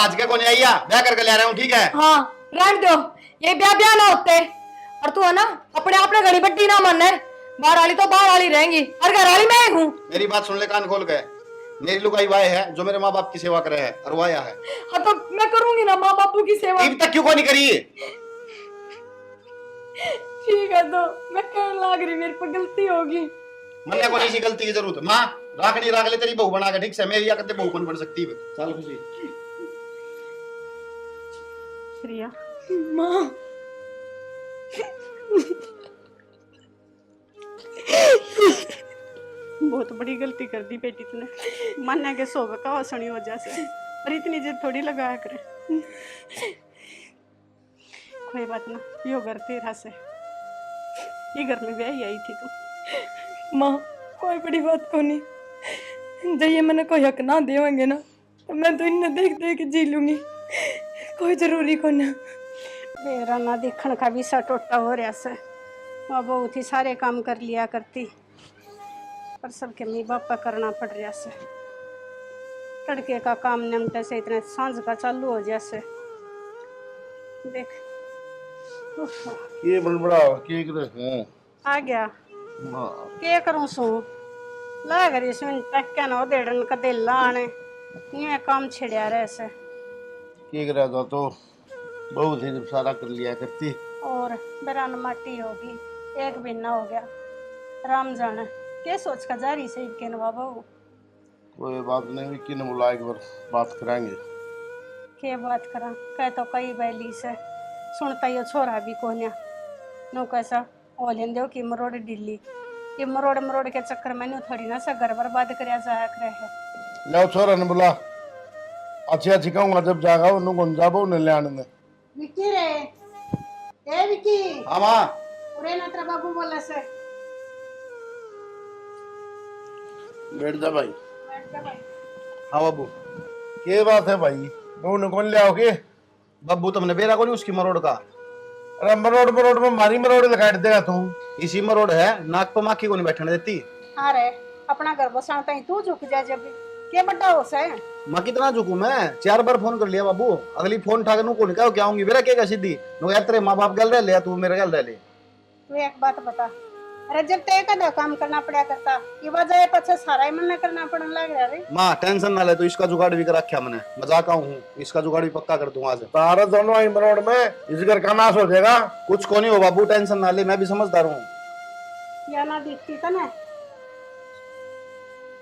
आज के कौन आइया ब्याह करके ले रहा हूँ, ठीक है। हाँ रहने दो, ये ब्याह ब्याह ना होते। और तू है ना अपने आप में घड़ी बड्डी ना मानना, बाहर वाली तो बाहर वाली रहेंगी और घर वाली मैं हूँ। मेरी बात सुन ले कान खोल के। मेरी लुगाई वाय है जो मेरे माँ बाप की सेवा करे है और वाया है। हाँ तो मैं करूंगी ना माँ बापू की सेवा। अभी तक क्यों को नहीं करी? ठीक है तो मैं कहने लग रही मेरे पर गलती होगी। मन्ने को नहीं सी गलती की जरूरत। माँ राख नहीं राख ले तेरी बहू बना के, ठीक से। मेरी या कदे बहू कौन बन सकती है? चल खुशी। प्रिया माँ बहुत बड़ी गलती कर दी बेटी तूने। मान्या के सोबे का हंसनी वजह से, पर इतनी जिद थोड़ी लगाया करे। कोई बात ना, यो घर तेरा से, ये घर में ब्याही आई थी तू। माँ कोई बड़ी बात को नहीं, जब ये मैंने कोई हक ना देवेंगे ना तो मैं तो इन्हें देख देख जी लूंगी, कोई जरूरी को ना। मेरा ना देखने का भी सा टोटा हो रहा से। माँ बहुत ही सारे काम कर लिया करती, पर सबके माँ बाप का करना पड़ रहा से। तड़के का काम निमटे से इतने सांझ का चालू हो जैसे। देख ये बड़बड़ा केक रखे आ गया। हां के करूं सो लग रही सुन तक के ना देड़न का दिल लाने ये काम छिड़या रहे से। केक रहा तो बहुत ही सारा कर लिया करती। और बेरान माटी होगी, एक बिना हो गया। राम जाने के सोच का जारी से के नवा बहू। कोई बात नहीं, किन बुला एक बार बात कराएंगे। के बात करा कह तो कई बैली से सुनता यो छोरा भी कोन्या नो कैसा ओलेन देव की मरोड़ डिल्ली। ये मरोड़ मरोड़ के चक्कर में नो थोड़ी ना सा घर बर्बाद करया जाया करे है। लाओ छोरा ने बुला, अच्छी अच्छी कहूंगा जब जागा उन्होंने कौन जाबो न ले आने। विकी रे, ए विकी। हाँ माँ। उरे ना तेरा बाबू बोला से। बैठ जा भाई। बैठ जा भाई। हाँ बाबू। के बात है भाई, बहू ने कौन ले आओगे? बब्बू तुमने बेरा को नहीं उसकी मरोड़ का? अरे मरोड़ मरोड़ में मारी मरोड़ लगा देगा तू। इसी मरोड़ है, नाक पर माखी को नहीं बैठने देती। अरे अपना घर बसाता ही तू झुक जा जब के बड़ा हो से। माँ कितना झुकू मैं? 4 बार फोन कर लिया बाबू। अगली फोन उठा के नु कौन क्या आऊंगी मेरा क्या सीधी नो यार तेरे माँ बाप गल रह ले, तू मेरे गल रह ले। तू एक बात बता, अरे जब ते का काम करना पड़ा करता ये वजह पछे सारा ही मन करना पड़न लग रहा रे। माँ टेंशन ना ले, तो इसका जुगाड़ भी कर रखा मैंने, मजाक हूँ। इसका जुगाड़ भी पक्का कर दूंगा आज। तारा दोनों आई मरोड़ में इस घर का नाश हो जाएगा। कुछ को नहीं हो बाबू, टेंशन ना ले, मैं भी समझदार हूँ। या ना दिखती था ना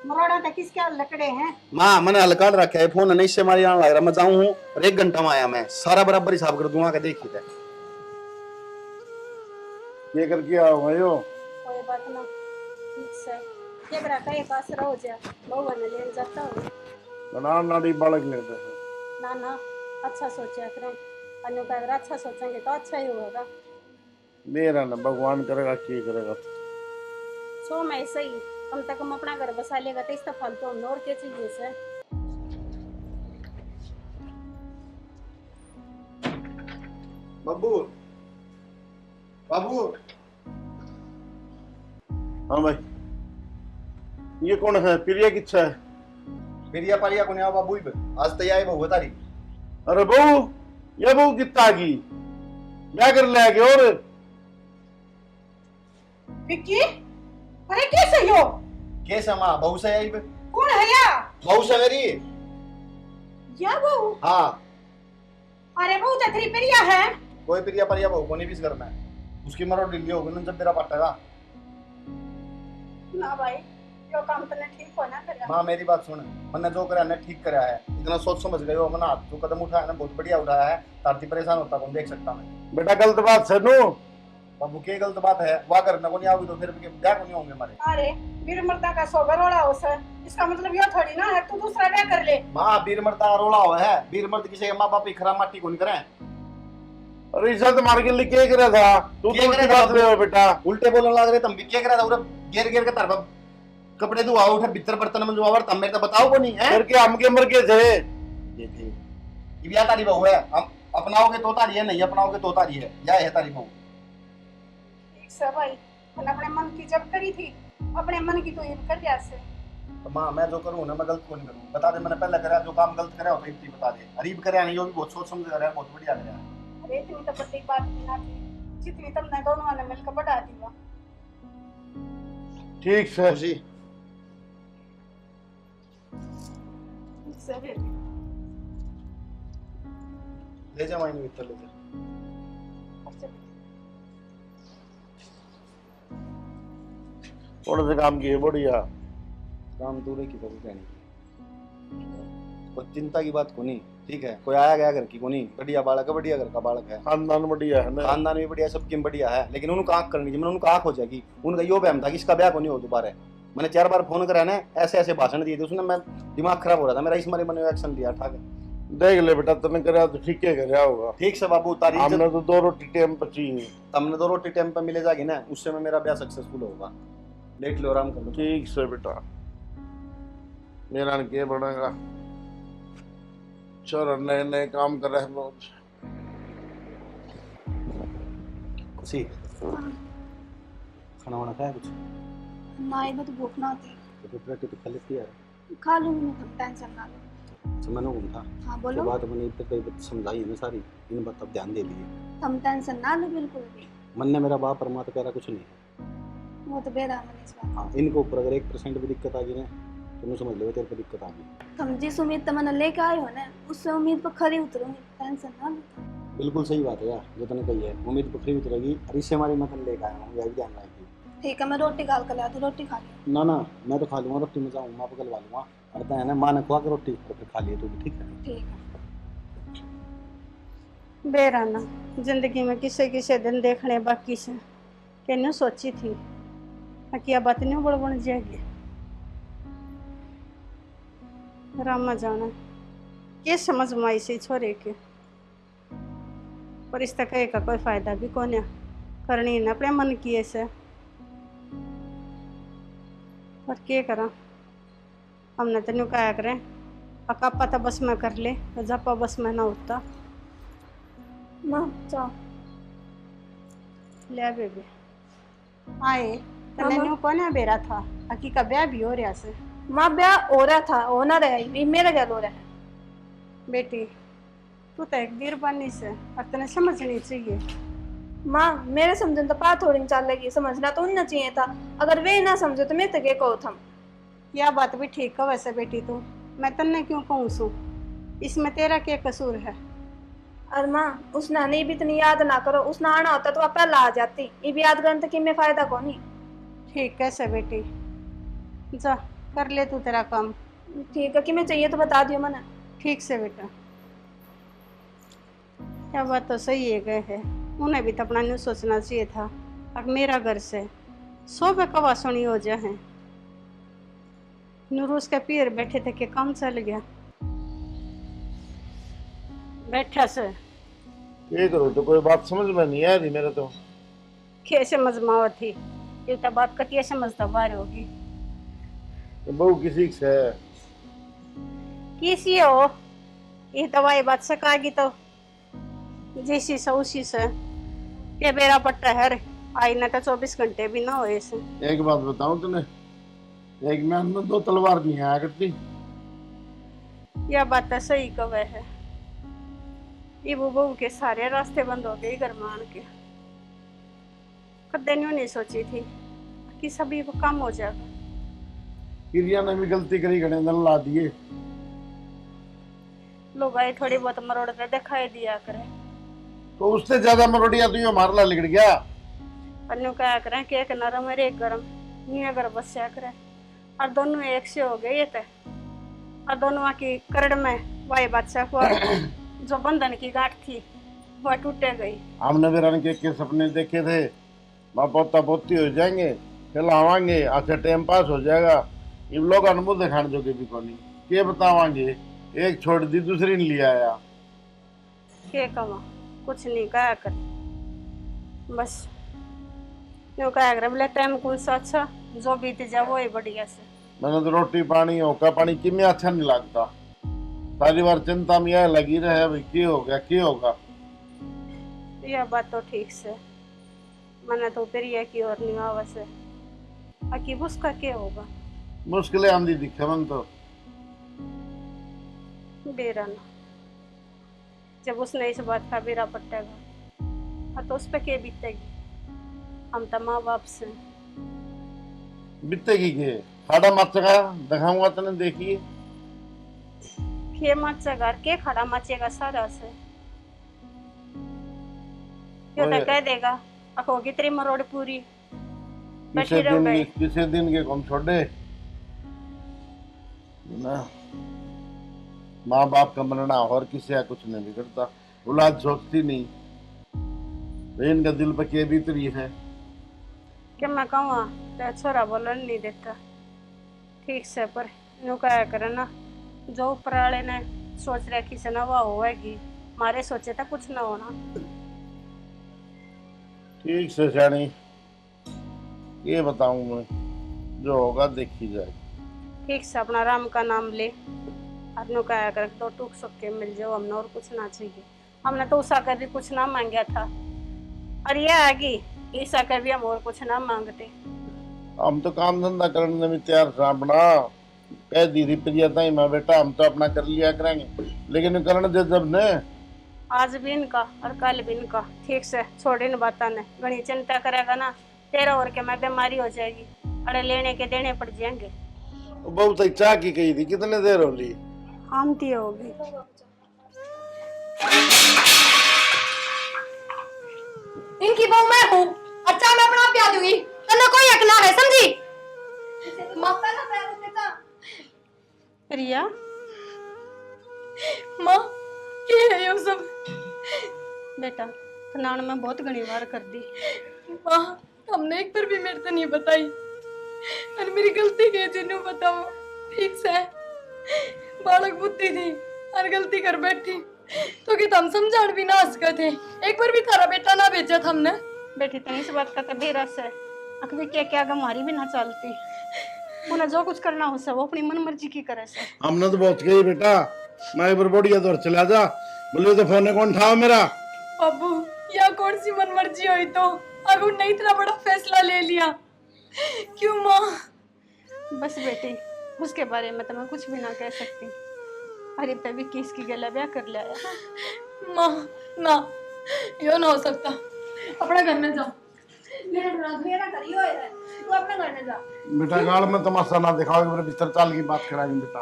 मरोड़ा तक किसके लकड़े हैं। माँ मैंने हल्का रखा है फोन, नहीं से मारी आने लग रहा। मैं जाऊँ हूँ और 1 घंटा में आया, मैं सारा बराबर हिसाब कर दूंगा। देखी थे ये करके आओ यो। कोई बात ना, ठीक से ये बड़ा कहीं पास रहो जा बहु ने लेन जाता हो बना नाड़ी बालक लेते हैं ना ना। अच्छा सोचा करें, अन्यों का अगर अच्छा सोचेंगे तो अच्छा ही होगा। मेरा ना भगवान करेगा क्या करेगा। सो मैं सही कम से कम अपना घर बसा लेगा तो इसका फालतू हमने और क्या चाहिए से। बाबू बाबू। हाँ भाई, ये कौन है? प्रिया किच्छा है? प्रिया पारिया को नहीं बाबू, आज तैयार बहू तारी। अरे बहू, ये बहू कितना की क्या कर ले आगे? और विक्की, अरे कैसे हो? कैसे माँ? बहू से आई कौन है या? बहू से मेरी। या बहू? हाँ। अरे बहू तो तेरी प्रिया है। कोई प्रिया परिया बहू को नहीं बीस घर में, उसकी मरोड़ डिल्ली होगी ना जब मेरा पट्टेगा। ना भाई जो काम तने ठीक हो ना कर। माँ मेरी बात सुन, मैंने जो करा ने ठीक करा है। इतना सोच समझ गए हो, मैंने जो कदम उठाया ना बहुत बढ़िया उठाया है। तारती परेशान होता कौन देख सकता मैं। बेटा गलत बात से नो बाबू क्या गलत बात है? वाह करने को नहीं आओगी तो फिर ब्याह को नहीं होंगे हमारे। अरे वीर मर्दा का सोबर रोड़ा हो सर, इसका मतलब ये थोड़ी ना है तू दूसरा ब्याह कर ले। माँ वीर मर्द का रोला हुआ है, वीर मर्द किसी के माँ बाप की खराब माटी को नहीं करें। अरे इज्जत मार के लिए क्या करा था तू? तो उल्टी बात ले बेटा, उल्टे बोलने लग रहे तुम भी। क्या करा था? गिर गिर के तरफ कपड़े धुआ उठे भीतर बर्तन में जुआवर तब मेरे तो बताओ को नहीं है करके हम के मर के थे। ये थे ये ब्याह तारी बहू है। हम अपनाओगे तो तारी है, नहीं अपनाओगे तो तारी है। या है तारी बहू। ठीक से भाई, अपने मन की जब करी थी अपने मन की तो ये कर दिया से। तो माँ मैं जो करूँ ना मैं गलत कौन करूँ, बता दे मैंने पहले करा जो काम गलत करा होता इतनी बता दे। अरीब करे नहीं, जो भी बहुत सोच समझ कर रहा है, बहुत बढ़िया कर रहा है। अरे इतनी तो बड़ी बात भी ना थी, जितनी तुमने दोनों ने मिलकर बढ़ा दिया। ठीक से खुशी सही ले जा मायने भीतर ले जा। थोड़ा सा काम किए बढ़िया। काम दूर की बात कहनी, कोई चिंता की बात को नहीं, ठीक है। कोई आया गया घर की को नहीं, बढ़िया बालक है, बढ़िया घर का बालक है, खानदान बढ़िया है ना। खानदान भी बढ़िया, सबकी बढ़िया है। लेकिन उनको आंख करनी चाहिए, उनको आंख हो जाएगी। उनका यो बहम था कि इसका ब्याह को नहीं हो दोबारा। मैंने 4 बार फोन करा ना, ऐसे ऐसे भाषण दिए थे उसने, मैं दिमाग खराब हो रहा था मेरा, इस मारे मैंने एक्शन लिया था। देख ले बेटा, तने करा तो ठीक है करया होगा। ठीक से बाबू, तारी हमने तो 2 रोटी टाइम पची है। हमने 2 रोटी टाइम पे मिले जाएगी ना, उससे में मेरा ब्याह सक्सेसफुल होगा। लेट लो, आराम कर लो। ठीक से बेटा, मेरा न के बनेगा। चलो नए नए काम कर रहे हैं रोज। खुशी खाना वाना खाया कुछ? ना ही तो भूख ना होती। तो रोटी तो खा लेती है। खा लूंगी मैं, तुम टेंशन ना लो। मैंने घूमता हाँ तो बोलो। बात मैंने इतने कई बात समझाई है ना सारी, इन बात अब ध्यान दे दिए। तुम टेंशन ना लो बिल्कुल भी। मन ने मेरा बाप परमात्मा कह रहा कुछ नहीं। वो तो बेदामन इस बात। हाँ, इनके ऊपर अगर 1% भी दिक्कत आ गई ना, तुम समझ लो तेरे को दिक्कत आ गई। तुम जिस उम्मीद तमन्ना लेके आए हो ना, उससे उम्मीद पर खरी उतरूंगी, टेंशन ना लो। बिल्कुल सही बात है यार, जो तूने कही है, उम्मीद पखरी उतरेगी। और इससे हमारी मतन लेकर आया हूँ, यही ध्यान रखेगी। ठीक है, मैं रोटी घाल कर ला दूँ, रोटी खा लियो। ना ना, मैं तो खा लूंगा रोटी में, जाऊँ माँ पकड़वा लूंगा। अरे है ना, माँ ने खुआ के रोटी तो फिर खा लिए तू भी, ठीक है। ठीक है। बेराना जिंदगी में किसे किसे दिन देखने बाकी से कहने सोची थी कि अब बात नहीं बन जाएगी। रामा जाना के समझ में आई से छोरे के, पर इस तक का कोई फायदा भी कौन है, करनी ना अपने मन की ऐसे। पर के करा, हमने तो न्यू क्या करें, पका पता बस में कर ले, जपा बस में ना होता। माँ जाओ। ले बेबी आए तने हाँ, न्यू कौन है बेरा था, अकी का ब्याह भी हो रहा से। माँ ब्याह हो रहा था, होना रहा, मेरा क्या हो रहा है। बेटी तू तो एक वीर बनी से, और तने समझनी चाहिए। माँ मेरे समझन तो पा थोड़ी चलेगी, समझना तो उन्ना चाहिए था। अगर वे ना समझो तो मैं तो क्या कहूँ थम। यह बात भी ठीक है वैसे बेटी, तू मैं तन्ने क्यों कहूँ सू, इसमें तेरा क्या कसूर है। और माँ उसने नहीं भी इतनी याद ना करो, उसने आना होता तो वह पहला आ जाती, ये भी याद करने की मैं फायदा को नहीं। ठीक कैसे बेटी, जा कर ले तू तेरा काम। ठीक है, कि मैं चाहिए तो बता दियो मैंने। ठीक से बेटा, यह बात तो सही है गए है, उन्हें भी तो अपना न्यू सोचना चाहिए था। अब मेरा घर से 100 पे कवा सुनी हो जाए, नूरूस के पीर बैठे थे कि काम चल गया। बैठा से ये करो तो कोई बात समझ में नहीं आ रही मेरे तो। कैसे मजमाव थी, ये तो बात कतिया समझता बाहर होगी। तो बहू किसी से है। किसी हो ये दवाई बात सकागी तो जैसी से उसी से के बेरा पट्टा है रे, आई ना तो 24 घंटे भी ना हो ऐसे। एक बात बताऊं तूने, एक मैन में 2 तलवार नहीं आया करती। यह बात तो सही कवे है, ये वो बहू के सारे रास्ते बंद हो गए घर में आन के। कदे न्यू नहीं सोची थी कि सभी को काम हो जाएगा। क्रिया ने भी गलती करी, घने दिन ला दिए। लोग आए थोड़ी बहुत मरोड़ के दिखाई दिया करे, तो उससे ज्यादा मरोड़िया तो ये मारला लिगड़ गया। अन्यू क्या करें कि एक नरम और एक गरम नहीं अगर बस्या करे, और दोनों एक से हो गए ये थे। और दोनों की करड़ में वाई बादशाह हुआ, जो बंधन की गांठ थी वह टूटे गई। हमने भी रन के सपने देखे थे, माँ पोता पोती हो जाएंगे, खिलावांगे, अच्छा टाइम पास हो जाएगा। इन लोग अनुभव दिखाने जोगे भी कोनी, के बतावांगे, एक छोड़ दी दूसरी ने लिया आया। के कमा कुछ नहीं कहा कर, बस यूँ कहा कर बोले टाइम कौन सा अच्छा जो बीत जा वो ही बढ़िया से। मैंने तो रोटी पानी होका पानी किमें अच्छा नहीं लगता, सारी बार चिंता में यह लगी रहे भाई क्या हो गया क्या होगा। यह बात तो ठीक से मैंने तो प्रिया की और नहीं आवा से, अकी उसका क्या होगा। मुश्किलें आंदी दिखे मन तो। बेरा ना, जब उसने इस बात का बेरा पट्टेगा तो उस पे क्या बीतेगी? हम तो माँ बाप से बीतेगी के खाड़ा मचेगा दिखाऊंगा तने देखिए। के मचेगा के खड़ा मचेगा सारा से क्यों तो कह देगा होगी तेरी मरोड़ पूरी बैठी रह गए। किसी दिन के कौन छोड़े ना। माँ बाप का मरना और किसी का कुछ नहीं बिगड़ता। औलाद सोचती नहीं इनका दिल पर क्या बीत रही है। कि मैं कहूँ तो छोरा बोलन नहीं देता ठीक से, पर यूं कहा करे ना जो ऊपर वाले ने सोच रखी से ना वह होएगी, मारे सोचे था कुछ ना होना। ठीक से जानी ये बताऊं मैं, जो होगा देखी जाए। ठीक से अपना राम का नाम ले और नु कहा कर तो टूक सबके मिल जाओ, हमने और कुछ ना चाहिए। हमने तो उषा का भी कुछ ना मांगा था और ये आगी ईसा का भी हम और कुछ ना मांगते। हम तो काम धंधा करने में तैयार था अपना, कह दी थी प्रियता ही माँ बेटा हम तो अपना कर लिया करेंगे, लेकिन करने दे जब ने आज भी इनका और कल भी इनका। ठीक से छोड़ इन बातों ने, घनी चिंता करेगा ना तेरा और के मैं बीमारी हो जाएगी, अरे लेने के देने पड़ जाएंगे। बहुत चाह की कही थी कितने देर हो ली आमती होगी। इनकी बहू मैं हूँ, अच्छा मैं अपना आप प्यार दूंगी, तन्ने कोई हक ना है, समझी? माँ प्रिया माँ क्या है ये सब? बेटा नान में बहुत घनी बार कर दी। माँ हमने एक बार भी मेरे तो नहीं बताई और मेरी गलती के जिन्हों बताओ। ठीक से बालक बुद्धि थी और गलती कर बैठी तो कि तुम समझाड़ भी ना सके थे। एक बार भी थारा बेटा ना भेजा था हमने। बेटी तनी इस बात का तो बेरा से अकबी क्या हमारी भी ना चलती। उन्हें जो कुछ करना हो वो अपनी मन मर्जी की करे से। हमने तो बहुत कही बेटा, मैं एक बार बढ़िया दौर चला जा बोले तो फोन कौन उठाओ मेरा। अबू या कौन सी मन मर्जी हुई तो अब उन्होंने इतना बड़ा फैसला ले लिया क्यों माँ? बस बेटी उसके बारे में तो मैं कुछ भी ना कह सकती। अरे तभी किस की गला ब्याह कर लिया माँ ना यो ना हो सकता। अपने घर में जाओ। मेरा घर ही होए है, तू अपने घर में जा। बेटा गाल में तमाशा ना दिखाओ, मेरे बिस्तर चाल की बात कराएंगे बेटा।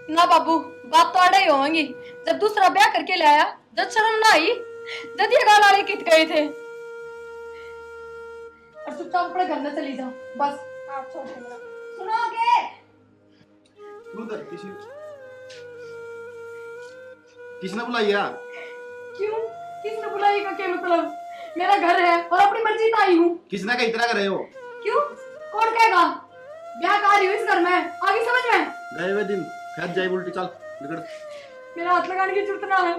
ना बाबू बात तो आड़े ही होंगी। जब दूसरा ब्याह करके ले आया जब शर्म ना आई, जब ये गाल आड़े कित गए थे। और चुपचाप अपने घर में चली जाओ बस। आप छोड़ देना, सुनोगे? किसने बुलाया? क्यों किसने बुलाई का क्या मतलब? मेरा घर है और अपनी मर्जी से आई हूँ। किसने कहा इतना कर रहे हो? क्यों कौन कहेगा? ब्याह कर रही हूँ इस घर में, आगे समझ में? गए हुए दिन खैर जाए उल्टी चल निकल। मेरा हाथ लगाने की जरूरत ना है,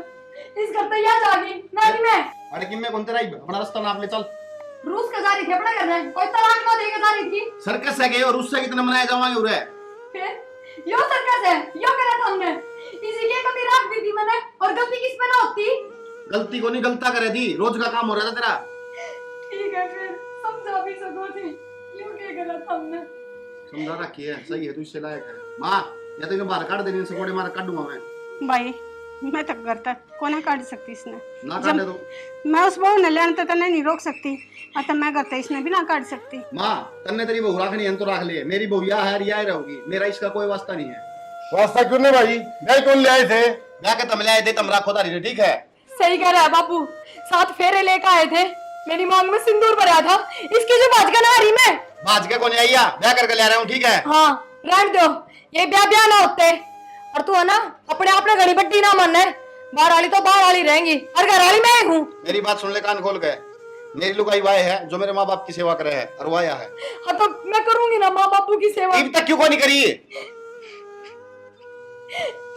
इस घर पे या जागी ना कि मैं। अरे कि मैं कौन तेरा अपना रास्ता नाप ले चल। रूस का जा रही थी अपना घर में, कोई तलाक ना देके जा रही थी। सर्कस है गए और उससे कितना मनाया जावांगे उरे। फिर यो सर्कस है, यो करा था हमने, इसी के कभी राख दी थी मैंने और गलती किस पे ना होती? गलती को नहीं गलता करे थी, रोज का काम हो रहा था तेरा। ठीक है फिर समझा भी सको थी, यो क्या करा था हमने? समझा रखी है, सही है, तू इससे लायक है। माँ या तो इन्हें बाहर काट देनी, सकोड़े मार काट दूंगा मैं। भाई मैं तक घर तक को ना काट सकती इसने ना काट दे तो मैं उस बहू ने लेने तो नहीं रोक सकती और मैं घर तक इसने भी ना काट सकती। माँ तन्ने तेरी बहू रखनी है तो रख ले, मेरी बहू या है या रहोगी, मेरा इसका कोई वास्ता नहीं है। वास्ता क्यों नहीं भाई, मैं कौन ले आए थे? क्या के तम ले आए थे, तम रखो तारी, ठीक है? सही कह रहा है बापू, 7 फेरे लेकर आए थे, मेरी मांग में सिंदूर भरा था, इसकी जो भाज ना आ रही मैं भाज के कौन आइया, ब्याह करके ले रहा हूँ, ठीक है? हाँ रहने दो, ये ब्याह ब्याह ना होते। और तू है ना अपने आप में घड़ी बट्टी ना मानना है, बाहर वाली तो बाहर वाली रहेंगी और घर वाली मैं हूँ। मेरी बात सुन ले कान खोल के, मेरी लुगाई वाय है जो मेरे माँ बाप की सेवा करे है और वाया है। हाँ तो मैं करूंगी ना माँ बापू की सेवा। अभी तक क्यों को नहीं करी?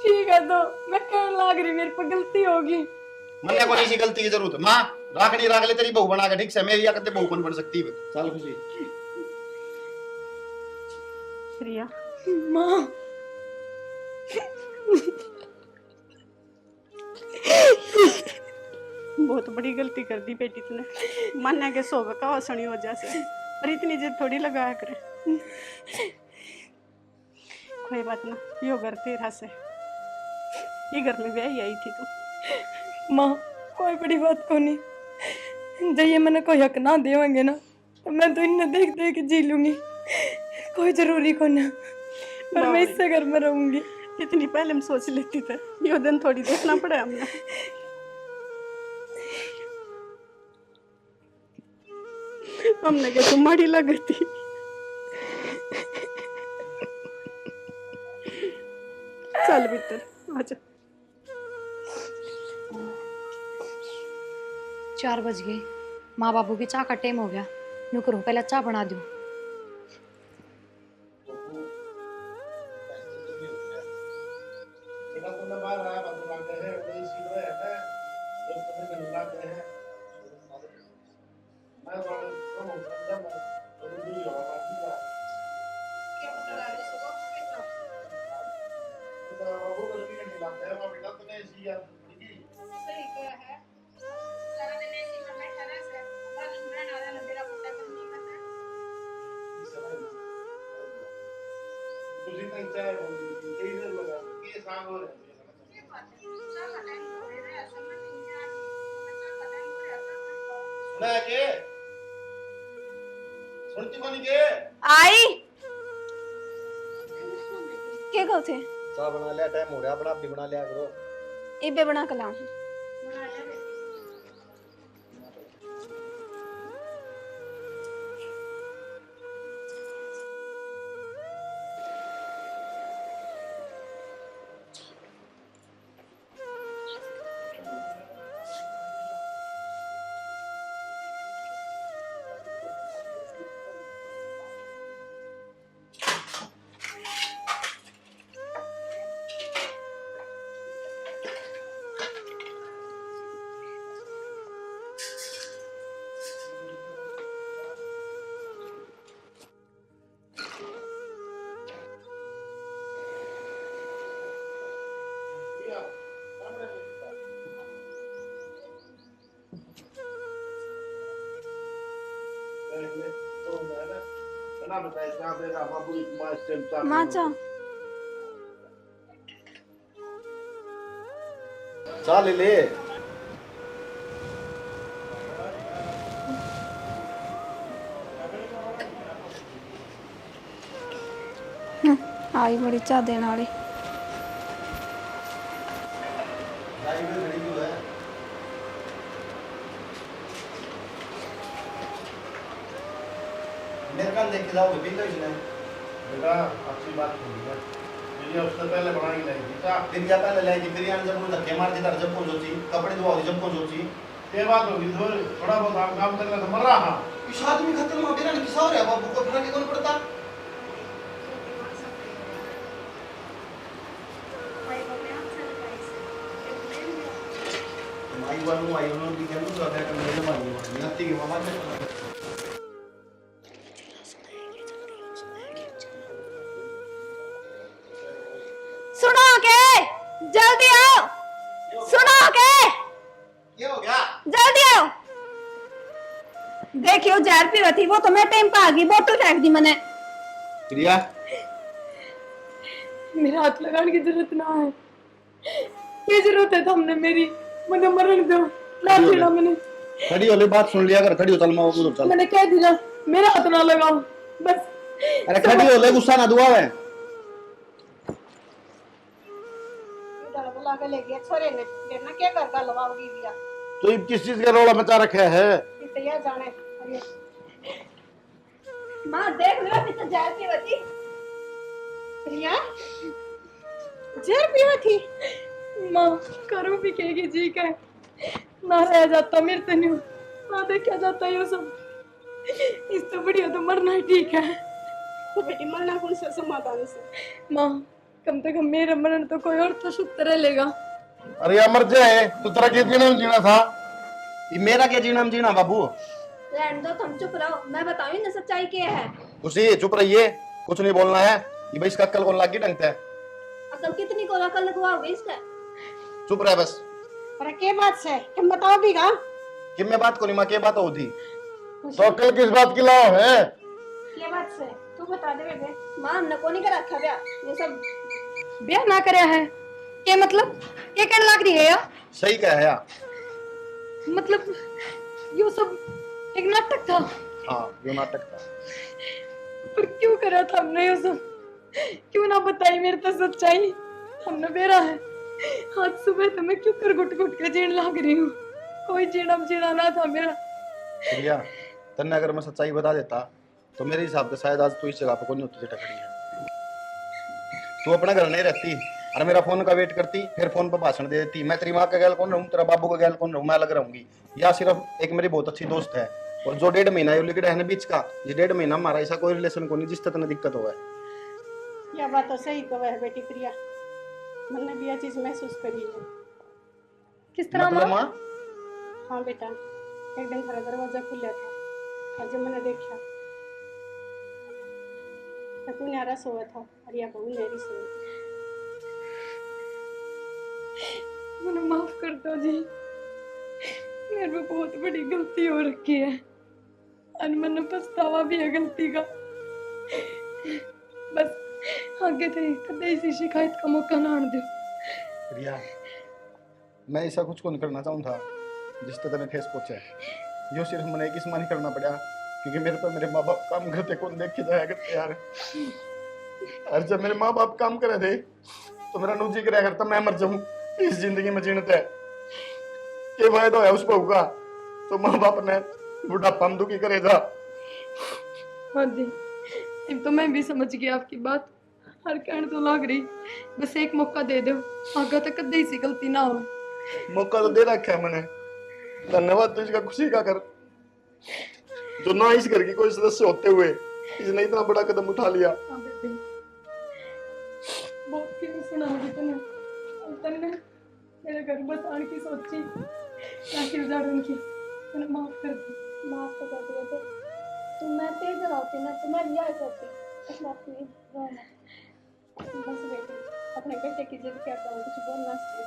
ठीक है तो मैं कहने लग रही मेरी पर गलती होगी। मन्ने को नहीं सी गलती की जरूरत। माँ राखनी राख ले तेरी बहू बना के, ठीक से? मेरी या करते बहू कौन बन सकती है? चल खुशी। प्रिया माँ बहुत बड़ी गलती कर दी बेटी तूने, मानने के सोबे का वसणी हो जैसे, पर इतनी जिद थोड़ी लगाया करे। कोई बात ना, यो घर तेरा से, ये घर में ब्याही आई थी तू। माँ कोई बड़ी बात को नहीं, जब ये मैंने कोई हक ना देवेंगे ना तो मैं तो इन्हें देख देख जी लूंगी, कोई जरूरी को ना, पर मैं इससे घर में रहूंगी। इतनी पहले हम सोच लेती थे, यो दिन थोड़ी देखना पड़ा हमने। हमने क्या तुम माड़ी लग थी। चल भीतर आजा। 4 बज गए, माँ बाबू की चाय का टाइम हो गया, यूँ करूँ पहले चाय बना दूँ। सुनती कौन के? आई के को थे? चाय बना लिया, टाइम हो रहा, अपना आप भी बना लिया करो। इबे बना के लाऊं। माचा चाय ले ले। आई बड़ी चाह देने वाली। मेरे कान देख के जाओगे भी तो इसने बेटा अच्छी बात नहीं है, ये उससे पहले बना ही नहीं था। फिर क्या पहले लाएगी, फिर यहाँ जब धक्के मार के जब पहुंच होची, कपड़े धोआ जब पहुंच होची, ये बात होगी थोड़ा बहुत आप काम करना तो मर रहा। हाँ इस आदमी खत्म हो गया ना, किसा हो रहा है बाबू को फर्क कौन पड़ता। माई वालों आई उन्होंने भी क्या तो अगर मेरे मालूम है ठीक है मामा जी। सुनो के जल्दी आओ, सुनो के क्या हो गया? जल्दी आओ। देखियो जहर पी रही थी वो तो मैं टाइम पे आ गई, बोतल फेंक दी मैंने। प्रिया मेरा हाथ लगाने की जरूरत ना है, क्या जरूरत है तुमने मेरी, मुझे मरण दो ना देना। मैंने खड़ी हो ले, बात सुन लिया कर, खड़ी हो चल माओ उधर चल। मैंने कह दिया मेरा हाथ ना लगाओ बस। अरे खड़ी हो ले, गुस्सा ना दुआ है। बुला के ले गया छोरे ने, देखना क्या कर का लवाओगी बिया। तो ये किस चीज का रोला मचा रखा है? इतया जाने अरे मां देख मेरा पिता जहर पी रही थी। प्रिया जहर पीवा थी। माँ करूँ भी कहेगी जी का ना रह जाता मेरे तो नहीं ना देखा जाता ये सब, इस तो बढ़िया तो मरना ही ठीक है। तो बेटी मरना कौन से समाधान से। माँ कम से कम मेरा मरण तो कोई और तो सुख रह लेगा। अरे यार मर जाए तो तेरा किस जीना जीना था? ये मेरा क्या जीना हम जीना बाबू। रहने दो, तुम चुप रहो, मैं बताऊं ना सच्चाई क्या है। उसी चुप रहिए, कुछ नहीं बोलना है। ये भाई इसका अक्ल कौन लागी ढंगता है। अकल कितनी को अकल लगवाओगे इसका? चुप रहे बस। अरे के बात से तुम बताओ भी का कि मैं बात को नहीं मां के बात होती। तो अक्ल किस बात की लाओ है? के बात से तू बता दे बेबे। माँ हमने को नहीं कर रखा ब्याह, ये सब ब्याह ना करया है के मतलब ये कहने लग रही है यार? सही कहा है यार। मतलब यो सब एक नाटक था। हाँ जो नाटक था। पर क्यों करा था हमने ये सब? क्यों ना बताई मेरे तो सच्चाई? हमने बेरा है। आज सुबह तो मैं क्यों कर घुट घुट के जीण लाग रही हूँ? कोई जीना ना था मेरा। प्रिया तन्ने अगर मैं सच्चाई बता देता तो मेरे हिसाब से शायद आज तू इस जगह पे कोई नहीं होती टकरी है। तू अपना घर नहीं रहती और मेरा फोन का वेट करती, फिर फोन पर भाषण दे देती। मैं तेरी माँ का गैल कौन रहूँ, तेरा बाबू का गैल कौन रहूँ, मैं अलग रहूंगी। या सिर्फ एक मेरी बहुत अच्छी दोस्त है और जो 1.5 महीना ये लिखा है ना बीच का, ये 1.5 महीना हमारा ऐसा कोई रिलेशन को नहीं जिस तरह दिक्कत हुआ है। यह बात तो सही कहा है बेटी प्रिया, मैंने भी यह चीज महसूस करी है। किस तरह मतलब माँ? माँ हाँ बेटा, एक दिन थारा दरवाजा खुला था और जब मैंने देखा तो तू न्यारा सोया था और यह बहू मेरी सोई थी। मुझे माफ कर दो जी, मेरे में बहुत बड़ी गलती हो रखी है और मैंने पछतावा भी है गलती का। बस आगे थे कदे इसी शिकायत का मौका ना आने दो। प्रिया मैं ऐसा कुछ को नहीं करना चाहूँ था जिस तरह ठेस पहुंचे। यो सिर्फ मैंने एक इसमा नहीं करना पड़ा क्योंकि मेरे पर मेरे माँ बाप काम करते कौन देख के जाया करते यार। और जब मेरे माँ बाप काम करे थे तो मेरा नूजी कराया करता मैं मर जाऊं इस जिंदगी में जीने थे। ये फायदा है उस बहू का तो माँ बाप ने बुढ़ापा में दुखी करे जा। हाँ जी, अब तो मैं भी समझ गई आपकी बात। हर कहने तो लाग रही, बस एक मौका दे दो, आगे तक कदे सी गलती ना हो। मौका तो दे रखा है मैंने, धन्यवाद तो इसका खुशी का कर जो ना इस घर की कोई सदस्य होते हुए इसने इतना बड़ा कदम उठा लिया। हाँ बेटे, बहुत फिल्म सुनाऊंगी तुम्हें। और तुमने मेरे घर बसाने की सोची, ताकि उजाड़ उनकी मैंने माफ कर दी। माफ तो कर दिया थे तुम, मैं तेज रहती ना तो मैं लिया करती, इस बात में रोना। बस बेटी, अपने बेटे की जिद करता हूँ, कुछ बोलना चाहिए।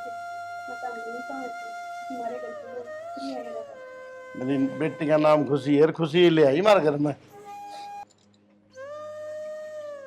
मैं काम नहीं चाहती हमारे घर की वो प्रिया है। मेरी बेटी का नाम खुशी है, खुशी ले आई हमारे घर में।